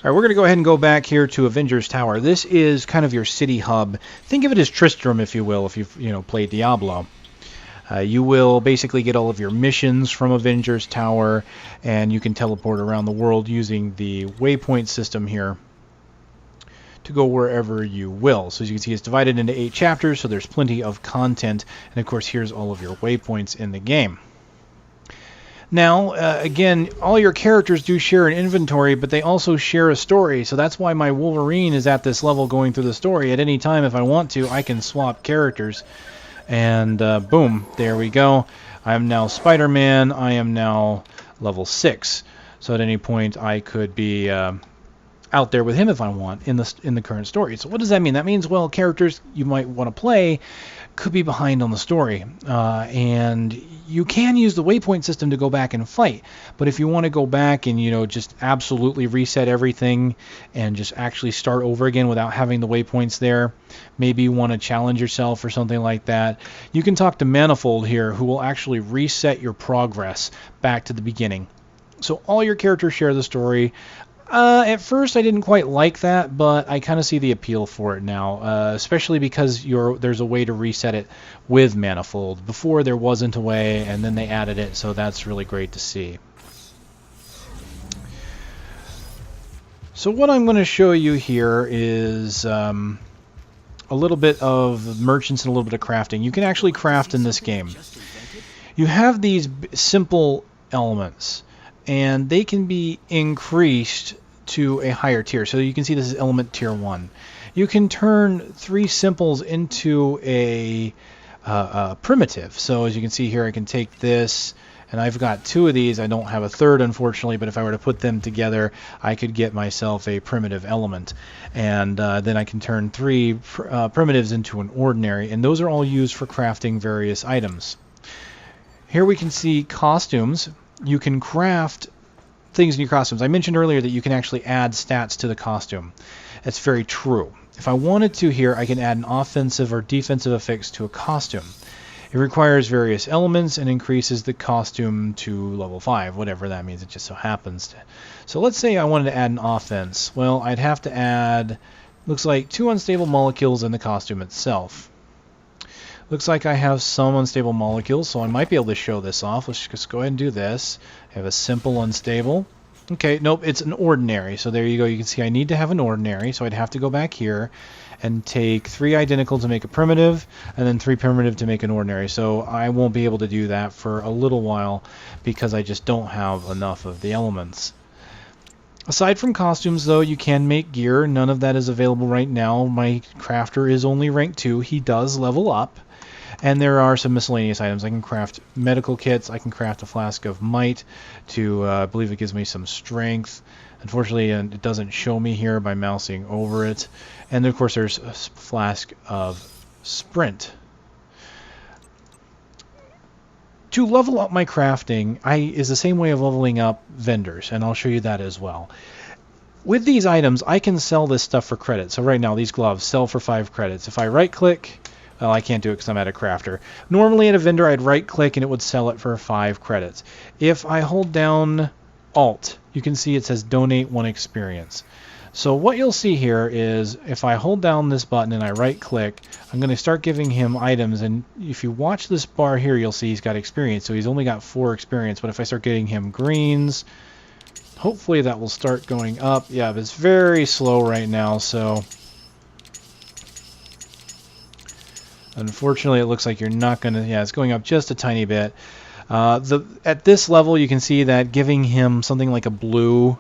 All right, we're going to go ahead and go back here to Avengers Tower. This is kind of your city hub. Think of it as Tristram, if you will, if you've played Diablo. You will basically get all of your missions from Avengers Tower, and you can teleport around the world using the waypoint system here to go wherever you will. So as you can see, it's divided into 8 chapters, so there's plenty of content. And of course, here's all of your waypoints in the game. Now, again, all your characters do share an inventory, but they also share a story. So that's why my Wolverine is at this level going through the story. At any time, if I want to, I can swap characters. And boom, there we go. I am now Spider-Man. I am now level 6. So at any point, I could be out there with him if I want in the current story. So what does that mean? That means, well, characters you might want to play could be behind on the story. And you can use the waypoint system to go back and fight. But if you want to go back and, just absolutely reset everything and just actually start over again without having the waypoints there, maybe you want to challenge yourself or something like that, you can talk to Manifold here, who will actually reset your progress back to the beginning. So all your characters share the story. At first, I didn't quite like that, but I kind of see the appeal for it now, especially because there's a way to reset it with Manifold. Before, there wasn't a way, and then they added it, so that's really great to see. So what I'm going to show you here is a little bit of merchants and a little bit of crafting. You can actually craft in this game. You have these simple elements, and they can be increased to a higher tier. So you can see this is element tier 1. You can turn 3 simples into a primitive. So as you can see here, I can take this, and I've got 2 of these. I don't have a third, unfortunately, but if I were to put them together, I could get myself a primitive element. And then I can turn 3 primitives into an ordinary, and those are all used for crafting various items. Here we can see costumes. You can craft things in your costumes. I mentioned earlier that you can actually add stats to the costume. That's very true. If I wanted to here, I can add an offensive or defensive effects to a costume. It requires various elements and increases the costume to level 5, whatever that means. It just so happens to. So let's say I wanted to add an offense. Well, I'd have to add, looks like 2 unstable molecules in the costume itself. Looks like I have some unstable molecules, so I might be able to show this off. Let's just go ahead and do this. I have a simple unstable. Okay, nope, it's an ordinary. So there you go. You can see I need to have an ordinary, so I'd have to go back here and take 3 identical to make a primitive, and then 3 primitive to make an ordinary. So I won't be able to do that for a little while because I just don't have enough of the elements. Aside from costumes, though, you can make gear. None of that is available right now. My crafter is only rank 2. He does level up. And there are some miscellaneous items. I can craft medical kits. I can craft a flask of might to, I believe it gives me some strength. Unfortunately, it doesn't show me here by mousing over it. And then, of course, there's a flask of sprint. To level up my crafting is the same way of leveling up vendors, and I'll show you that as well. With these items, I can sell this stuff for credit. So right now, these gloves sell for 5 credits. If I right-click... Well, I can't do it because I'm at a crafter. Normally at a vendor, I'd right-click and it would sell it for 5 credits. If I hold down Alt, you can see it says Donate 1 Experience. So what you'll see here is if I hold down this button and I right-click, I'm going to start giving him items. And if you watch this bar here, you'll see he's got experience. So he's only got 4 experience. But if I start getting him greens, hopefully that will start going up. Yeah, but it's very slow right now, so... Unfortunately, it looks like you're not going to... Yeah, it's going up just a tiny bit. At this level, you can see that giving him something like a blue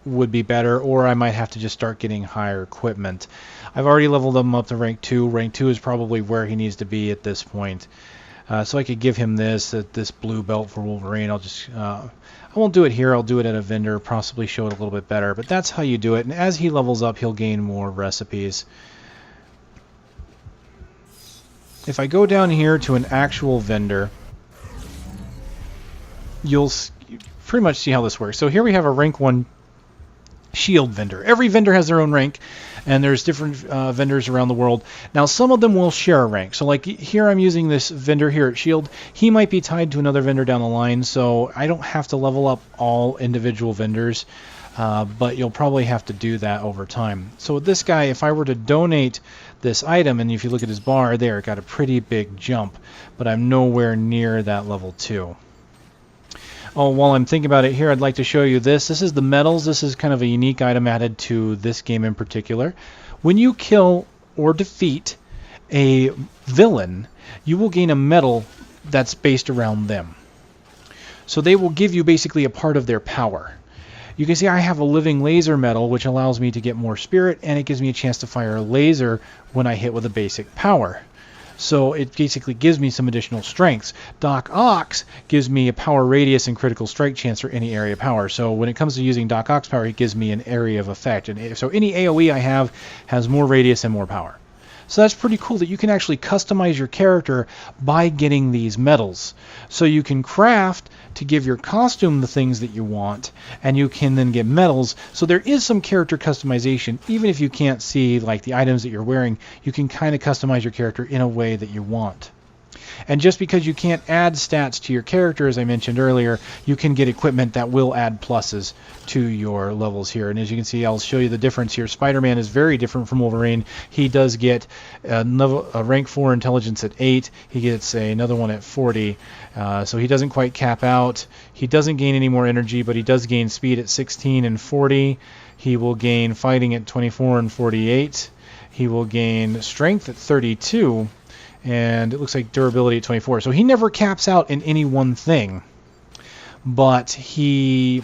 would be better, or I might have to just start getting higher equipment. I've already leveled him up to rank 2. Rank 2 is probably where he needs to be at this point. So I could give him this blue belt for Wolverine. I won't do it here. I'll do it at a vendor, possibly show it a little bit better. But that's how you do it. And as he levels up, he'll gain more recipes. If I go down here to an actual vendor, you'll pretty much see how this works. So here we have a rank 1 shield vendor. Every vendor has their own rank, and there's different vendors around the world. Now, some of them will share a rank. So like here I'm using this vendor here at Shield. He might be tied to another vendor down the line, so I don't have to level up all individual vendors. but you'll probably have to do that over time. So with this guy, if I were to donate this item, and if you look at his bar there, it got a pretty big jump, but I'm nowhere near that level 2. Oh, while I'm thinking about it here, I'd like to show you this. This is the medals. This is kind of a unique item added to this game in particular. When you kill or defeat a villain, you will gain a medal that's based around them. So they will give you basically a part of their power. You can see I have a living laser medal, which allows me to get more spirit, and it gives me a chance to fire a laser when I hit with a basic power. So it basically gives me some additional strengths. Doc Ock's gives me a power radius and critical strike chance for any area power. So when it comes to using Doc Ock's power, it gives me an area of effect. And so any AoE I have has more radius and more power. So that's pretty cool that you can actually customize your character by getting these medals. So you can craft to give your costume the things that you want, and you can then get medals. So there is some character customization. Even if you can't see like the items that you're wearing, you can kind of customize your character in a way that you want. And just because you can't add stats to your character, as I mentioned earlier, you can get equipment that will add pluses to your levels here. And as you can see, I'll show you the difference here. Spider-Man is very different from Wolverine. He does get a rank 4 intelligence at 8. He gets another one at 40. So he doesn't quite cap out. He doesn't gain any more energy, but he does gain speed at 16 and 40. He will gain fighting at 24 and 48. He will gain strength at 32. And it looks like durability at 24. So he never caps out in any one thing, but he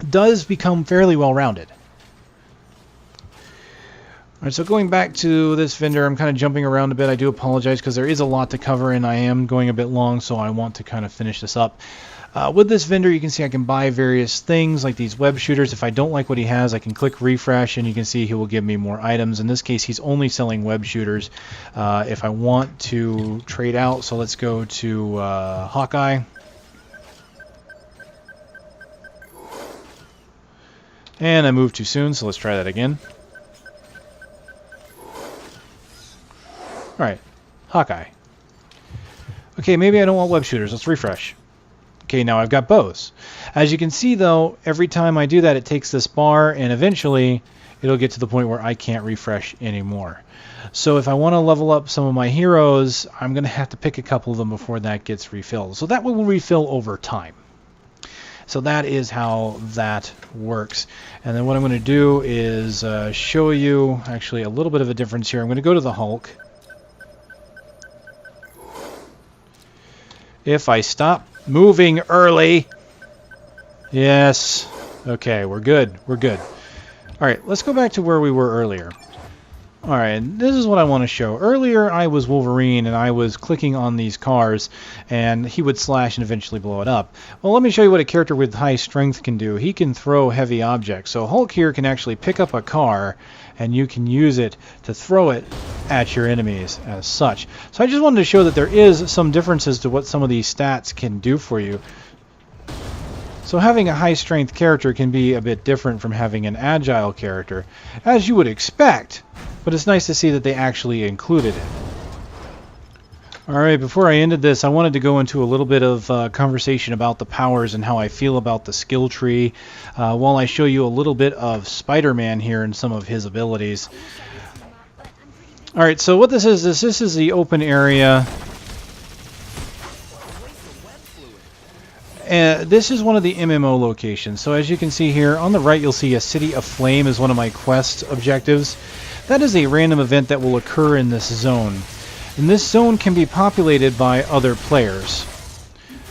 does become fairly well-rounded. All right, so going back to this vendor, I'm kind of jumping around a bit. I do apologize because there is a lot to cover and I am going a bit long, so I want to kind of finish this up. With this vendor, you can see I can buy various things like these web shooters. If I don't like what he has, I can click refresh and you can see he will give me more items. In this case, he's only selling web shooters. If I want to trade out, so let's go to Hawkeye. And I moved too soon, so let's try that again. Alright, Hawkeye. Okay, maybe I don't want web shooters. Let's refresh. Okay, now I've got bows. As you can see, though, every time I do that, it takes this bar, and eventually it'll get to the point where I can't refresh anymore. So if I want to level up some of my heroes, I'm going to have to pick a couple of them before that gets refilled. So that will refill over time. So that is how that works. And then what I'm going to do is show you actually a little bit of a difference here. I'm going to go to the Hulk. If I stop moving early. Yes. Okay, we're good. We're good. All right, let's go back to where we were earlier. All right, this is what I want to show. Earlier, I was Wolverine, and I was clicking on these cars, and he would slash and eventually blow it up. Well, let me show you what a character with high strength can do. He can throw heavy objects. So Hulk here can actually pick up a car, and you can use it to throw it at your enemies as such. So I just wanted to show that there is some differences to what some of these stats can do for you. So having a high strength character can be a bit different from having an agile character, as you would expect, but it's nice to see that they actually included it. Alright, before I ended this, I wanted to go into a little bit of conversation about the powers and how I feel about the skill tree, while I show you a little bit of Spider-Man here and some of his abilities. Alright, so what this is the open area. This is one of the MMO locations. So as you can see here, on the right you'll see a City of Flame is one of my quest objectives. That is a random event that will occur in this zone. And this zone can be populated by other players.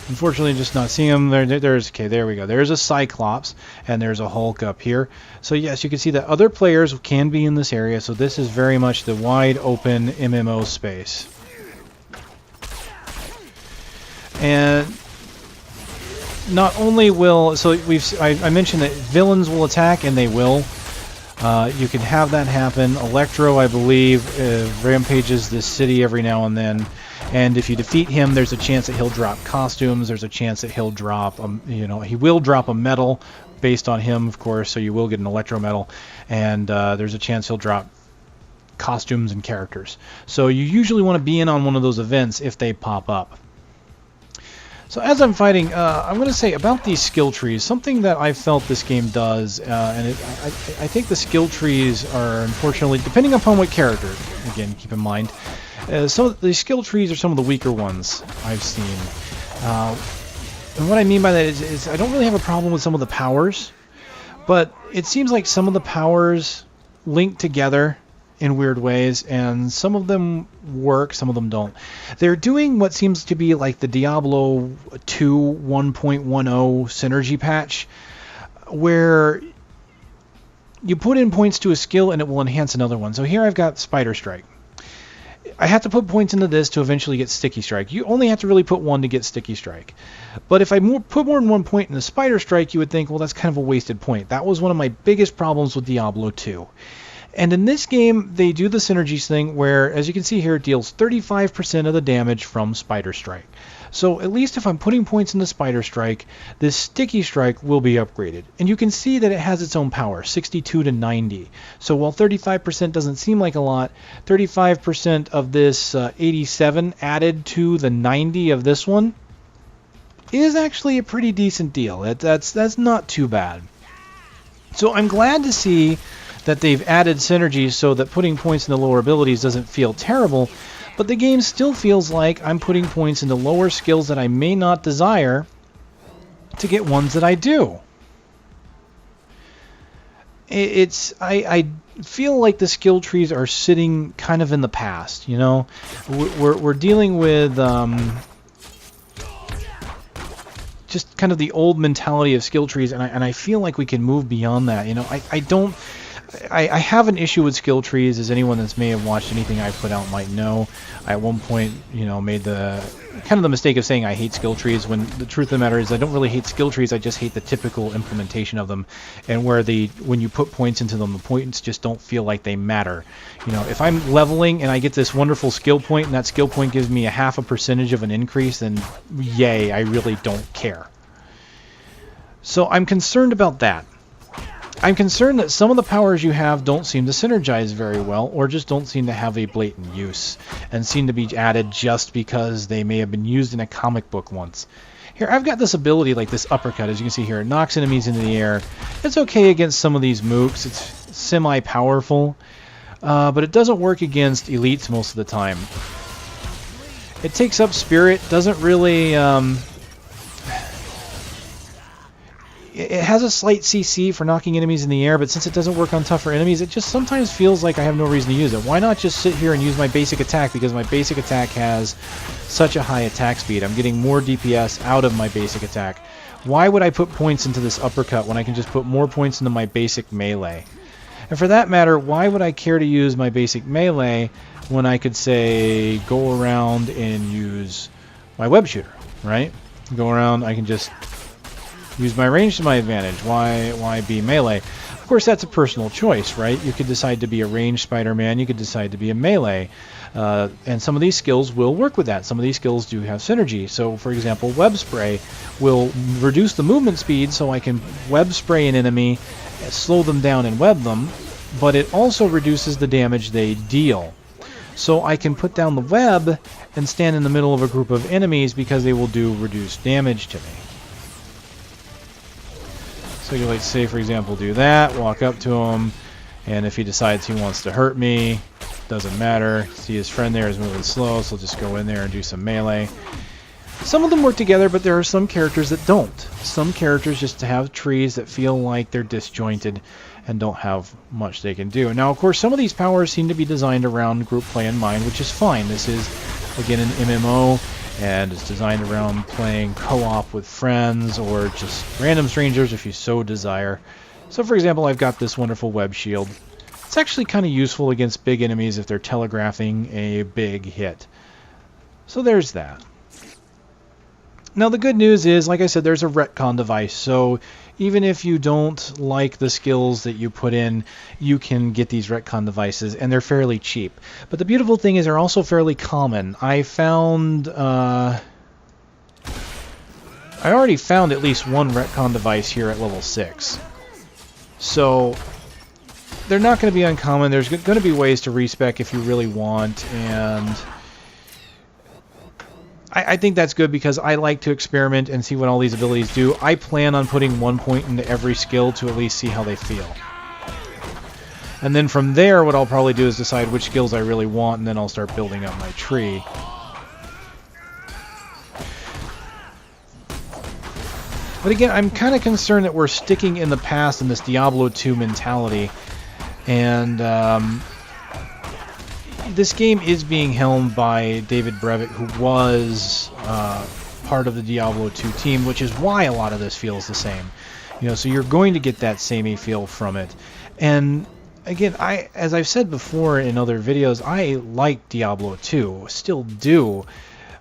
Unfortunately, just not seeing them. Okay, there we go. There's a Cyclops, and there's a Hulk up here. So yes, you can see that other players can be in this area, so this is very much the wide open MMO space. And not only will... So I mentioned that villains will attack, and they will. You can have that happen. Electro, I believe, rampages this city every now and then. And if you defeat him, there's a chance that he'll drop costumes. There's a chance that he'll drop, he will drop a medal based on him, of course, so you will get an Electro medal. And there's a chance he'll drop costumes and characters. So you usually want to be in on one of those events if they pop up. So as I'm fighting, I'm going to say about these skill trees, something that I felt this game does, and I think the skill trees are, unfortunately, depending upon what character, again, keep in mind, some of the skill trees are some of the weaker ones I've seen. And what I mean by that is I don't really have a problem with some of the powers, but it seems like some of the powers link together in weird ways, and some of them work, some of them don't. They're doing what seems to be like the Diablo 2 1.10 synergy patch, where you put in points to a skill and it will enhance another one. So here I've got Spider Strike. I have to put points into this to eventually get Sticky Strike. You only have to really put one to get Sticky Strike. But if I put more than one point in the Spider Strike, you would think, well, that's kind of a wasted point. That was one of my biggest problems with Diablo 2. And in this game, they do the Synergies thing where, as you can see here, it deals 35% of the damage from Spider Strike. So at least if I'm putting points into Spider Strike, this Sticky Strike will be upgraded. And you can see that it has its own power, 62 to 90. So while 35% doesn't seem like a lot, 35% of this 87 added to the 90 of this one is actually a pretty decent deal. That's not too bad. So I'm glad to see that they've added synergies so that putting points into lower abilities doesn't feel terrible, but the game still feels like I'm putting points into lower skills that I may not desire to get ones that I do. I feel like the skill trees are sitting kind of in the past, you know? We're dealing with just kind of the old mentality of skill trees, and I feel like we can move beyond that. You know, I have an issue with skill trees, as anyone that may have watched anything I put out might know. I at one point, you know, made the mistake of saying I hate skill trees, when the truth of the matter is I don't really hate skill trees, I just hate the typical implementation of them, and where when you put points into them, the points just don't feel like they matter. You know, if I'm leveling and I get this wonderful skill point, and that skill point gives me a 0.5% of an increase, then yay, I really don't care. So I'm concerned about that. I'm concerned that some of the powers you have don't seem to synergize very well, or just don't seem to have a blatant use, and seem to be added just because they may have been used in a comic book once. Here, I've got this ability, like this uppercut, as you can see here. It knocks enemies into the air. It's okay against some of these mooks. It's semi-powerful, but it doesn't work against elites most of the time. It takes up spirit, doesn't really... It has a slight CC for knocking enemies in the air, but since it doesn't work on tougher enemies, it just sometimes feels like I have no reason to use it. Why not just sit here and use my basic attack, because my basic attack has such a high attack speed. I'm getting more DPS out of my basic attack. Why would I put points into this uppercut when I can just put more points into my basic melee? And for that matter, why would I care to use my basic melee when I could, say, go around and use my web shooter, right? Go around, I can just use my range to my advantage. Why be melee? Of course, that's a personal choice, right? You could decide to be a ranged Spider-Man. You could decide to be a melee. And some of these skills will work with that. Some of these skills do have synergy. So, for example, web spray will reduce the movement speed, so I can web spray an enemy, slow them down and web them, but it also reduces the damage they deal. So I can put down the web and stand in the middle of a group of enemies because they will do reduced damage to me. So you, like, say, for example, do that, walk up to him, and if he decides he wants to hurt me, doesn't matter. See, his friend there is moving slow, so I'll just go in there and do some melee. Some of them work together, but there are some characters that don't. Some characters just have trees that feel like they're disjointed and don't have much they can do. Now, of course, some of these powers seem to be designed around group play in mind, which is fine. This is, again, an MMO, and it's designed around playing co-op with friends or just random strangers if you so desire. So, for example, I've got this wonderful web shield. It's actually kind of useful against big enemies if they're telegraphing a big hit. So there's that. Now, the good news is, like I said, there's a retcon device, so even if you don't like the skills that you put in, you can get these retcon devices, and they're fairly cheap. But the beautiful thing is they're also fairly common. I already found at least one retcon device here at level 6. So they're not going to be uncommon. There's going to be ways to respec if you really want, and I think that's good because I like to experiment and see what all these abilities do. I plan on putting 1 point into every skill to at least see how they feel. And then from there, what I'll probably do is decide which skills I really want, and then I'll start building up my tree. But again, I'm kind of concerned that we're sticking in the past in this Diablo 2 mentality. And this game is being helmed by David Brevett, who was part of the Diablo 2 team, which is why a lot of this feels the same. You know, so you're going to get that samey feel from it. And again, as I've said before in other videos, I like Diablo 2, still do.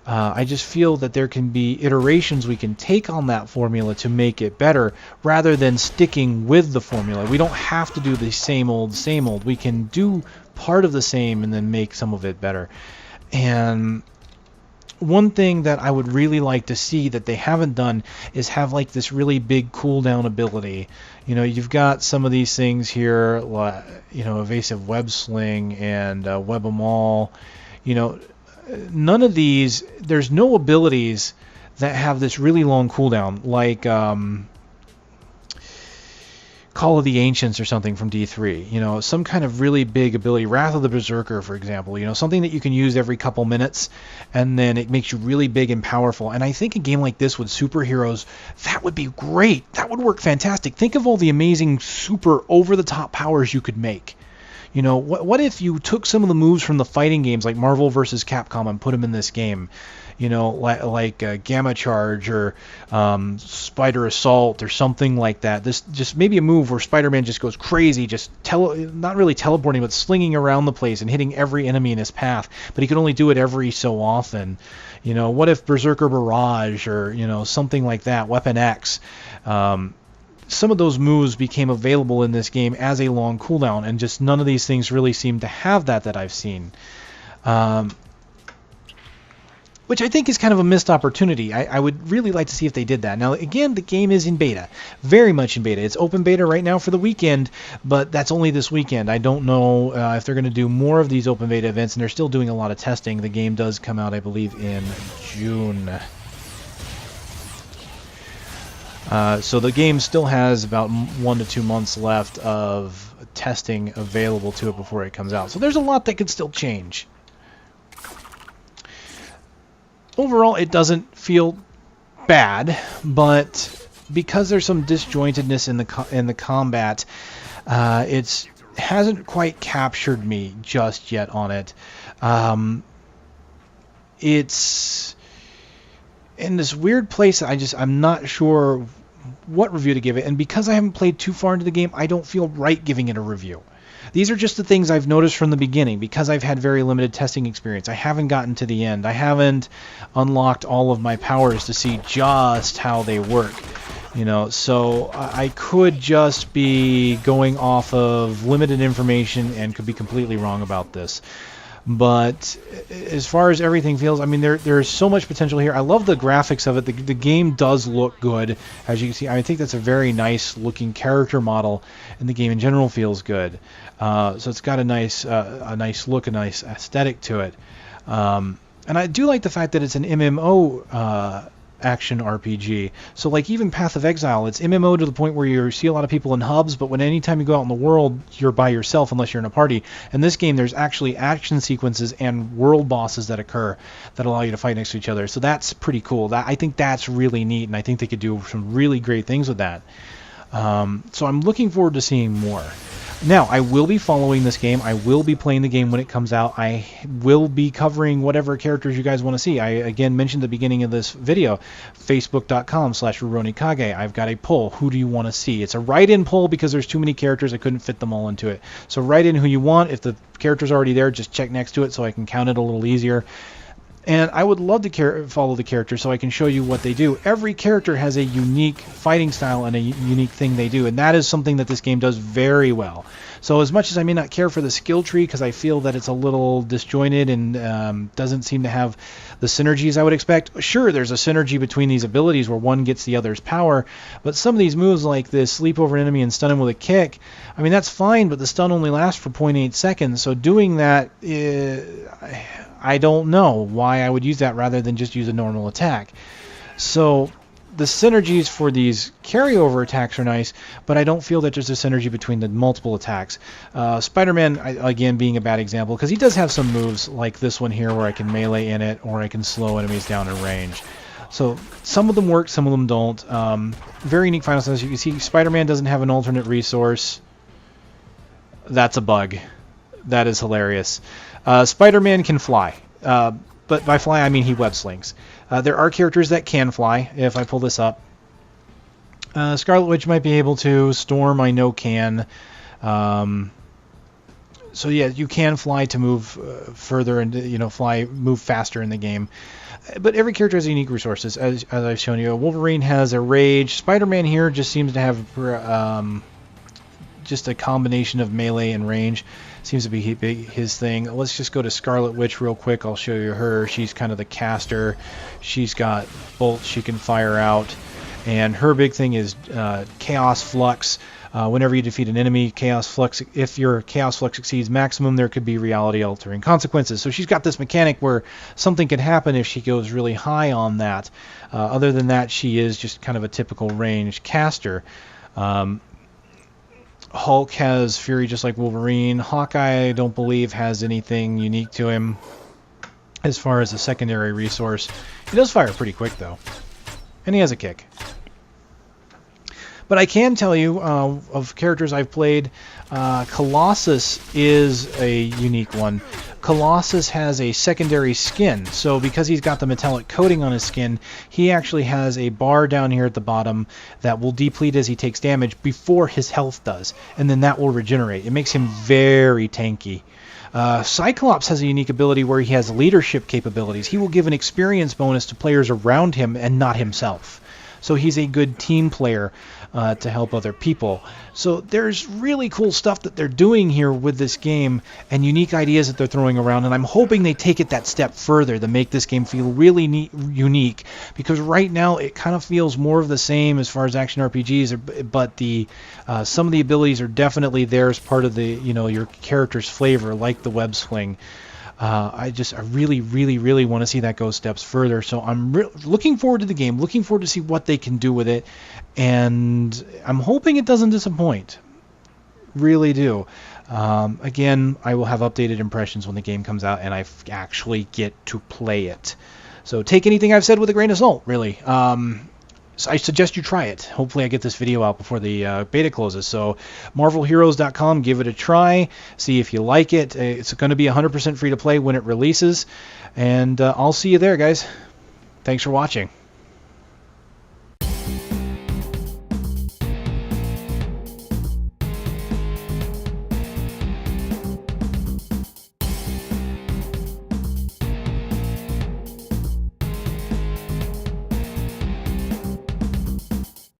I just feel that there can be iterations we can take on that formula to make it better, rather than sticking with the formula. We don't have to do the same old, same old. We can do part of the same and then make some of it better. And one thing that I would really like to see that they haven't done is have like this really big cooldown ability. You know, you've got some of these things here, you know, evasive web sling and web 'em all. You know, none of these, there's no abilities that have this really long cooldown, like Call of the Ancients or something from D3. You know, some kind of really big ability, Wrath of the Berserker, for example. You know, something that you can use every couple minutes, and then it makes you really big and powerful. And I think a game like this with superheroes, that would be great. That would work fantastic. Think of all the amazing super over-the-top powers you could make. You know, what if you took some of the moves from the fighting games like Marvel vs. Capcom and put them in this game? You know, like Gamma Charge or Spider Assault or something like that. This just maybe a move where Spider-Man just goes crazy, just not really teleporting, but slinging around the place and hitting every enemy in his path. But he could only do it every so often. You know, what if Berserker Barrage or, you know, something like that, Weapon X. Some of those moves became available in this game as a long cooldown, and just none of these things really seem to have that I've seen. Which I think is kind of a missed opportunity. I would really like to see if they did that. Now, again, the game is in beta. Very much in beta. It's open beta right now for the weekend, but that's only this weekend. I don't know if they're going to do more of these open beta events, and they're still doing a lot of testing. The game does come out, I believe, in June. So the game still has about 1 to 2 months left of testing available to it before it comes out. So there's a lot that could still change. Overall, it doesn't feel bad, but because there's some disjointedness in the combat, it hasn't quite captured me just yet on it. It's in this weird place. I'm not sure what review to give it, and because I haven't played too far into the game, I don't feel right giving it a review. These are just the things I've noticed from the beginning, because I've had very limited testing experience. I haven't gotten to the end. I haven't unlocked all of my powers to see just how they work. You know, so I could just be going off of limited information and could be completely wrong about this. But as far as everything feels, I mean, there's so much potential here. I love the graphics of it. The game does look good, as you can see. I think that's a very nice looking character model, and the game in general feels good. So it's got a nice look, a nice aesthetic to it. And I do like the fact that it's an MMO action RPG. So like even Path of Exile, it's MMO to the point where you see a lot of people in hubs, but anytime you go out in the world, you're by yourself unless you're in a party. In this game, there's actually action sequences and world bosses that occur that allow you to fight next to each other. So that's pretty cool. I think that's really neat, and I think they could do some really great things with that. So I'm looking forward to seeing more. Now, I will be following this game. I will be playing the game when it comes out. I will be covering whatever characters you guys want to see. I, again, mentioned at the beginning of this video, facebook.com/RuronikAge. I've got a poll. Who do you want to see? It's a write-in poll because there's too many characters. I couldn't fit them all into it. So write in who you want. If the character's already there, just check next to it so I can count it a little easier. And I would love to follow the character so I can show you what they do. Every character has a unique fighting style and a unique thing they do, and that is something that this game does very well. So as much as I may not care for the skill tree because I feel that it's a little disjointed and doesn't seem to have the synergies I would expect, sure, there's a synergy between these abilities where one gets the other's power, but some of these moves like this, sleep over an enemy and stun him with a kick, I mean, that's fine, but the stun only lasts for 0.8 seconds, so doing that, I don't know why I would use that rather than just use a normal attack. So the synergies for these carryover attacks are nice, but I don't feel that there's a synergy between the multiple attacks. Spider-Man, again, being a bad example, because he does have some moves like this one here where I can melee in it, or I can slow enemies down in range. So some of them work, some of them don't. Very unique Final Fantasy. You can see Spider-Man doesn't have an alternate resource. That's a bug. That is hilarious. Spider-Man can fly. But by fly, I mean he web slings. There are characters that can fly, if I pull this up. Scarlet Witch might be able to. Storm, I know, can. So yeah, you can fly to move further and move faster in the game. But every character has unique resources, as I've shown you. Wolverine has a rage. Spider-Man here just seems to have just a combination of melee and range. Seems to be his thing. Let's just go to Scarlet Witch real quick. I'll show you her. She's kind of the caster. She's got bolts she can fire out. And her big thing is Chaos Flux. Whenever you defeat an enemy, Chaos Flux, if your Chaos Flux exceeds maximum, there could be reality-altering consequences. So she's got this mechanic where something could happen if she goes really high on that. Other than that, she is just kind of a typical ranged caster. Hulk has Fury just like Wolverine. Hawkeye, I don't believe, has anything unique to him as far as a secondary resource. He does fire pretty quick, though. And he has a kick. But I can tell you, of characters I've played, Colossus is a unique one. Colossus has a secondary skin, so because he's got the metallic coating on his skin, he actually has a bar down here at the bottom that will deplete as he takes damage before his health does, and then that will regenerate. It makes him very tanky. Cyclops has a unique ability where he has leadership capabilities. He will give an experience bonus to players around him and not himself. So he's a good team player to help other people. So there's really cool stuff that they're doing here with this game and unique ideas that they're throwing around. And I'm hoping they take it that step further to make this game feel really unique. Because right now it kind of feels more of the same as far as action RPGs, but the some of the abilities are definitely there as part of the your character's flavor, like the web sling. I really, really, really want to see that go steps further. So I'm looking forward to the game, looking forward to see what they can do with it, and I'm hoping it doesn't disappoint. Really do. Again, I will have updated impressions when the game comes out and I actually get to play it. So take anything I've said with a grain of salt, really. So I suggest you try it. Hopefully I get this video out before the beta closes. So marvelheroes.com, give it a try. See if you like it. It's going to be 100% free to play when it releases. And I'll see you there, guys. Thanks for watching.